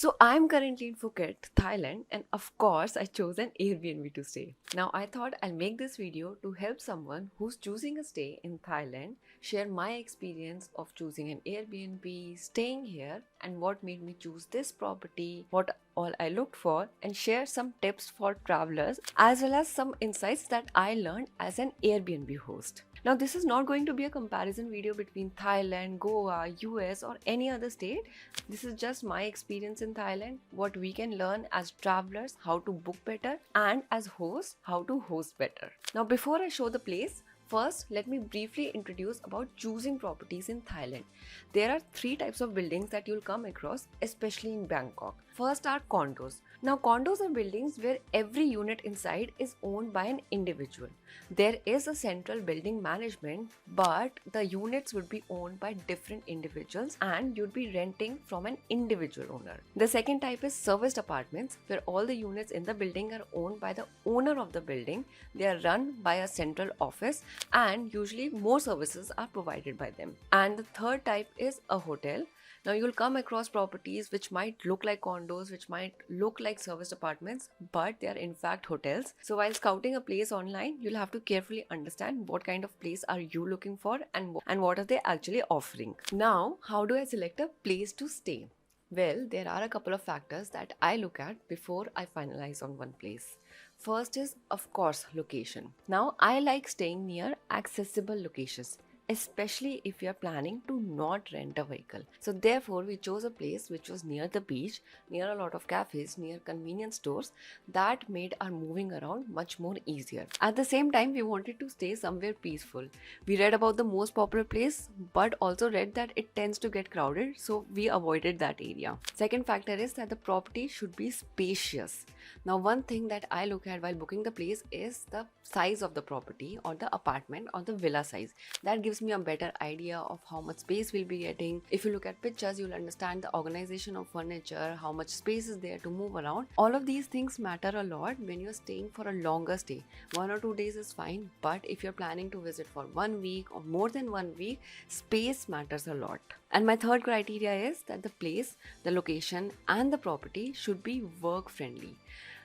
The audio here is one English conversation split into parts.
So I'm currently in Phuket, Thailand, and of course I chose an Airbnb to stay. Now I thought I'll make this video to help someone who's choosing a stay in Thailand, share my experience of choosing an Airbnb, staying here, and what made me choose this property, what all I looked for, and share some tips for travelers as well as some insights that I learned as an Airbnb host. Now, this is not going to be a comparison video between Thailand, Goa, US, or any other state. This is just my experience in Thailand, what we can learn as travelers, how to book better, and as hosts, how to host better. Now, before I show the place, first, let me briefly introduce about choosing properties in Thailand. There are three types of buildings that you'll come across, especially in Bangkok. First are condos. Now, condos are buildings where every unit inside is owned by an individual. There is a central building management, but the units would be owned by different individuals and you'd be renting from an individual owner. The second type is serviced apartments, where all the units in the building are owned by the owner of the building. They are run by a central office and usually more services are provided by them. And the third type is a hotel. Now you'll come across properties which might look like condos, which might look like serviced apartments, but they are in fact hotels. So while scouting a place online, you'll have to carefully understand what kind of place are you looking for and what are they actually offering. Now, how do I select a place to stay? Well, there are a couple of factors that I look at before I finalize on one place. First is, of course, location. Now, I like staying near accessible locations, especially if you are planning to not rent a vehicle. So therefore, we chose a place which was near the beach, near a lot of cafes, near convenience stores. That made our moving around much more easier. At the same time, we wanted to stay somewhere peaceful. We read about the most popular place, but also read that it tends to get crowded, so we avoided that area. Second factor is that the property should be spacious. Now, one thing that I look at while booking the place is the size of the property or the apartment or the villa size. That gives me a better idea of how much space we'll be getting. If you look at pictures, you'll understand the organization of furniture, how much space is there to move around. All of these things matter a lot when you're staying for a longer stay. 1 or 2 days is fine, but if you're planning to visit for 1 week or more than 1 week, space matters a lot. And my third criteria is that the place, the location, and the property should be work friendly.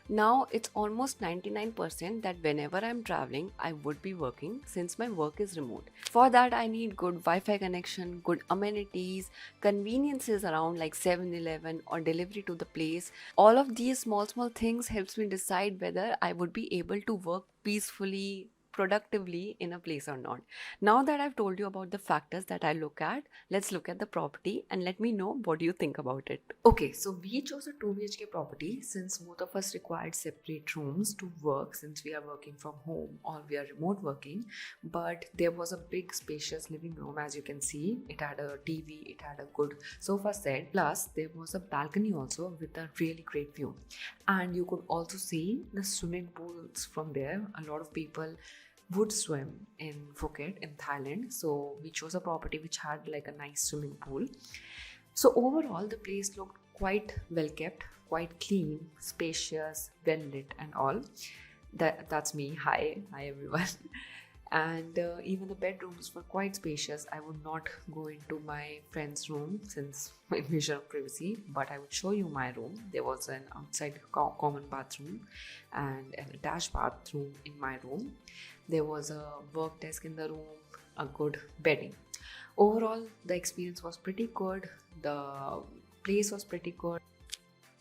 Now, it's almost 99% that whenever I'm traveling, I would be working since my work is remote. For that, I need good Wi-Fi connection, good amenities, conveniences around like 7-Eleven or delivery to the place. All of these small things helps me decide whether I would be able to work peacefully, productively in a place or not. Now that I've told you about the factors that I look at, let's look at the property and let me know what do you think about it. Okay, so we chose a 2 BHK property since both of us required separate rooms to work since we are working from home or we are remote working. But there was a big spacious living room, as you can see. It had a TV, it had a good sofa set, plus there was a balcony also with a really great view. And you could also see the swimming pools from there. A lot of people would swim in Phuket in Thailand, so we chose a property which had like a nice swimming pool. So overall the place looked quite well kept, quite clean, spacious, well lit and all. That's me. Hi everyone. And even the bedrooms were quite spacious. I would not go into my friend's room since my invasion of privacy, but I would show you my room. There was an outside common bathroom and an attached bathroom in my room. There was a work desk in the room, a good bedding. Overall, the experience was pretty good. The place was pretty good.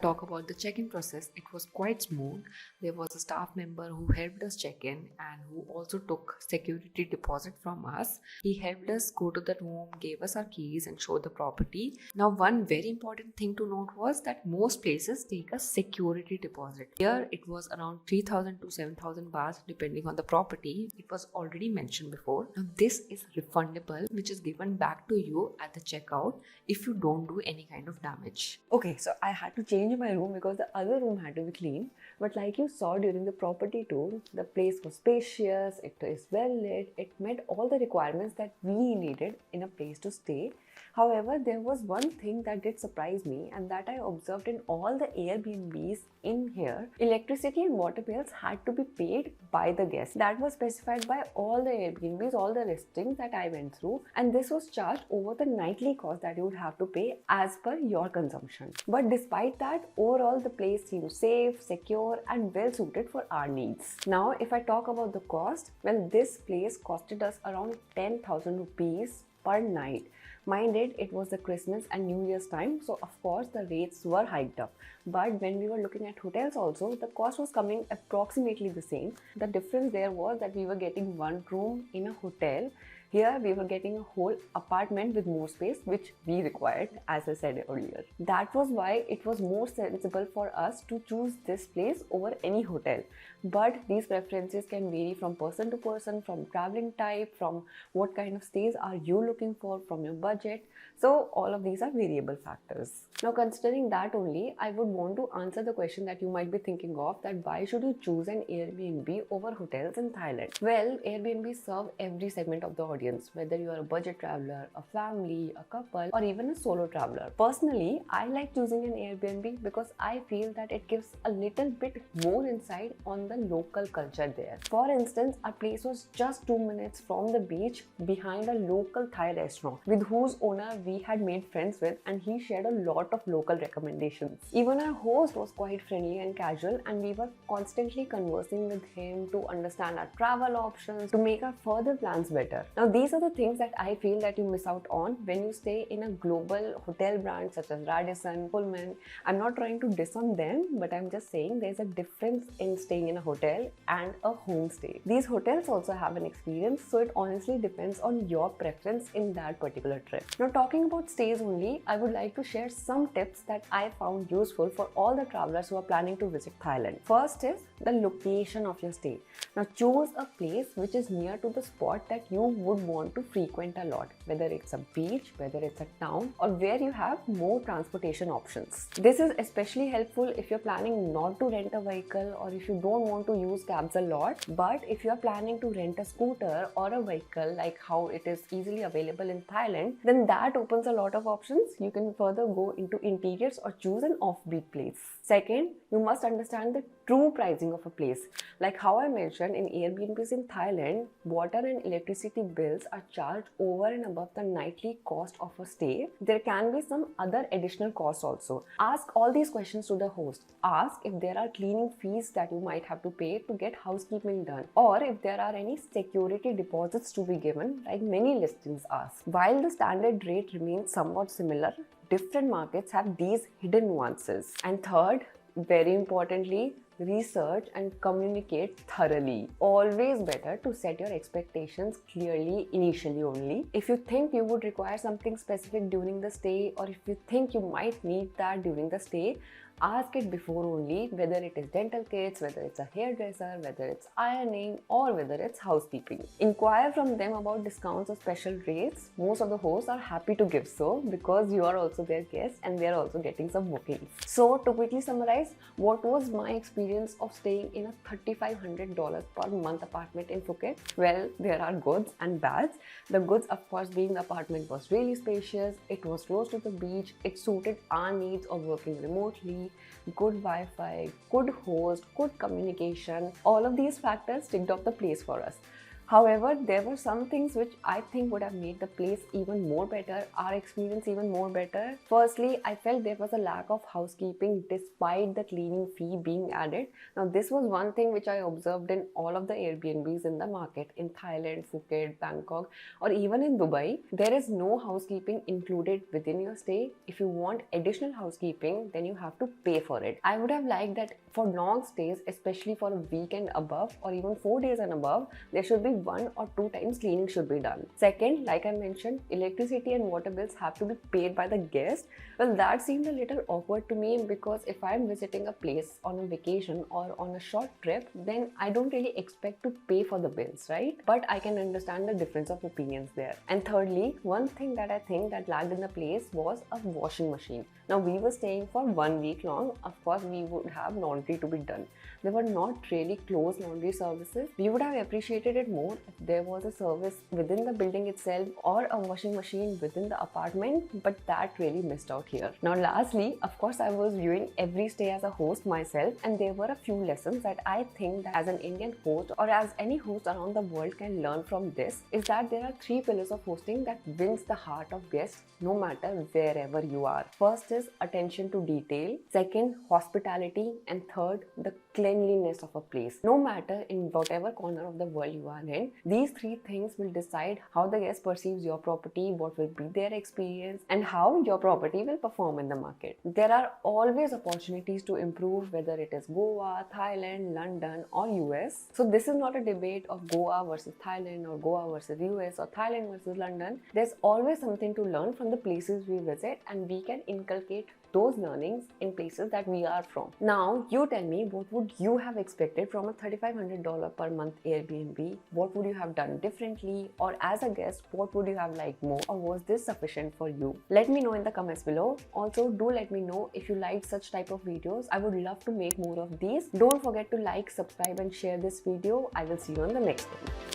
Talk about the check-in process, it was quite smooth. There was a staff member who helped us check in and who also took security deposit from us. He helped us go to the room, gave us our keys and showed the property. Now, one very important thing to note was that most places take a security deposit. Here it was around 3,000 to 7,000 baht depending on the property. It was already mentioned before. Now this is refundable, which is given back to you at the checkout if you don't do any kind of damage. Okay, so I had to change my room because the other room had to be clean. But like you saw during the property tour, the place was spacious, it is well lit, it met all the requirements that we needed in a place to stay. However, there was one thing that did surprise me and that I observed in all the Airbnbs in here. Electricity and water bills had to be paid by the guests. That was specified by all the Airbnbs, all the listings that I went through, and this was charged over the nightly cost that you would have to pay as per your consumption. But despite that, overall the place seemed safe, secure and well suited for our needs. Now, if I talk about the cost, well, this place costed us around 10,000 rupees per night. Mind it was the Christmas and New Year's time, so of course the rates were hiked up. But when we were looking at hotels also, the cost was coming approximately the same. The difference there was that we were getting one room in a hotel. Here we were getting a whole apartment with more space, which we required, as I said earlier. That was why it was more sensible for us to choose this place over any hotel. But these preferences can vary from person to person, from traveling type, from what kind of stays are you looking for, from your budget. So all of these are variable factors. Now, considering that only, I would want to answer the question that you might be thinking of, that why should you choose an Airbnb over hotels in Thailand? Well, Airbnb serve every segment of the audience, whether you are a budget traveler, a family, a couple, or even a solo traveler. Personally, I like choosing an Airbnb because I feel that it gives a little bit more insight on the local culture there. For instance, our place was just 2 minutes from the beach behind a local Thai restaurant with whose owner we had made friends with, and he shared a lot of local recommendations. Even our host was quite friendly and casual, and we were constantly conversing with him to understand our travel options, to make our further plans better. Now, these are the things that I feel that you miss out on when you stay in a global hotel brand such as Radisson, Pullman. I'm not trying to diss on them, but I'm just saying there's a difference in staying in a hotel and a homestay. These hotels also have an experience, so it honestly depends on your preference in that particular trip. Now, talking about stays only, I would like to share some tips that I found useful for all the travelers who are planning to visit Thailand. First is the location of your stay. Now, choose a place which is near to the spot that you would want to frequent a lot, whether it's a beach, whether it's a town, or where you have more transportation options. This is especially helpful if you're planning not to rent a vehicle, or if you don't want to use cabs a lot. But if you're planning to rent a scooter or a vehicle like how it is easily available in Thailand, then that opens a lot of options. You can further go into interiors or choose an offbeat place. Second, you must understand the true pricing of a place. Like how I mentioned, in Airbnbs in Thailand, water and electricity bills are charged over and above the nightly cost of a stay. There can be some other additional costs also. Ask all these questions to the host. Ask if there are cleaning fees that you might have to pay to get housekeeping done, or if there are any security deposits to be given, like many listings ask. While the standard rate remains somewhat similar, different markets have these hidden nuances. And third, very importantly, research and communicate thoroughly. Always better to set your expectations clearly initially only. If you think you would require something specific during the stay, or if you think you might need that during the stay, ask it before only, whether it is dental kits, whether it's a hairdresser, whether it's ironing, or whether it's housekeeping. Inquire from them about discounts or special rates. Most of the hosts are happy to give so, because you are also their guest and they are also getting some bookings. So to quickly summarize, what was my experience of staying in a $3,500 per month apartment in Phuket? Well, there are goods and bads. The goods, of course, being the apartment was really spacious, it was close to the beach, it suited our needs of working remotely, good Wi-Fi, good host, good communication. All of these factors ticked off the place for us. However, there were some things which I think would have made the place even more better, our experience even more better. Firstly, I felt there was a lack of housekeeping despite the cleaning fee being added. Now, this was one thing which I observed in all of the Airbnbs in the market in Thailand, Phuket, Bangkok, or even in Dubai. There is no housekeeping included within your stay. If you want additional housekeeping, then you have to pay for it. I would have liked that for long stays, especially for a week and above, or even 4 days and above, there should be 1 or 2 times cleaning should be done. Second, like I mentioned, electricity and water bills have to be paid by the guest. Well, that seemed a little awkward to me, because if I'm visiting a place on a vacation or on a short trip, then I don't really expect to pay for the bills, right? But I can understand the difference of opinions there. And thirdly, one thing that I think that lagged in the place was a washing machine. Now, we were staying for 1 week long. Of course, we would have laundry to be done. There were not really close laundry services. We would have appreciated it more more if there was a service within the building itself or a washing machine within the apartment, but that really missed out here. Now lastly, of course, I was viewing every stay as a host myself, and there were a few lessons that I think that as an Indian host or as any host around the world can learn from this, is that there are 3 pillars of hosting that wins the heart of guests no matter wherever you are. First is attention to detail, second hospitality, and third the cleanliness of a place. No matter in whatever corner of the world you are in, these 3 things will decide how the guest perceives your property, what will be their experience, and how your property will perform in the market. There are always opportunities to improve, whether it is Goa, Thailand, London, or US. So this is not a debate of Goa versus Thailand or Goa versus US or Thailand versus London. There's always something to learn from the places we visit, and we can inculcate those learnings in places that we are from. Now, you tell me, what would you have expected from a $3,500 per month Airbnb? What would you have done differently? Or as a guest, what would you have liked more? Or was this sufficient for you? Let me know in the comments below. Also, do let me know if you like such type of videos. I would love to make more of these. Don't forget to like, subscribe, and share this video. I will see you on the next one.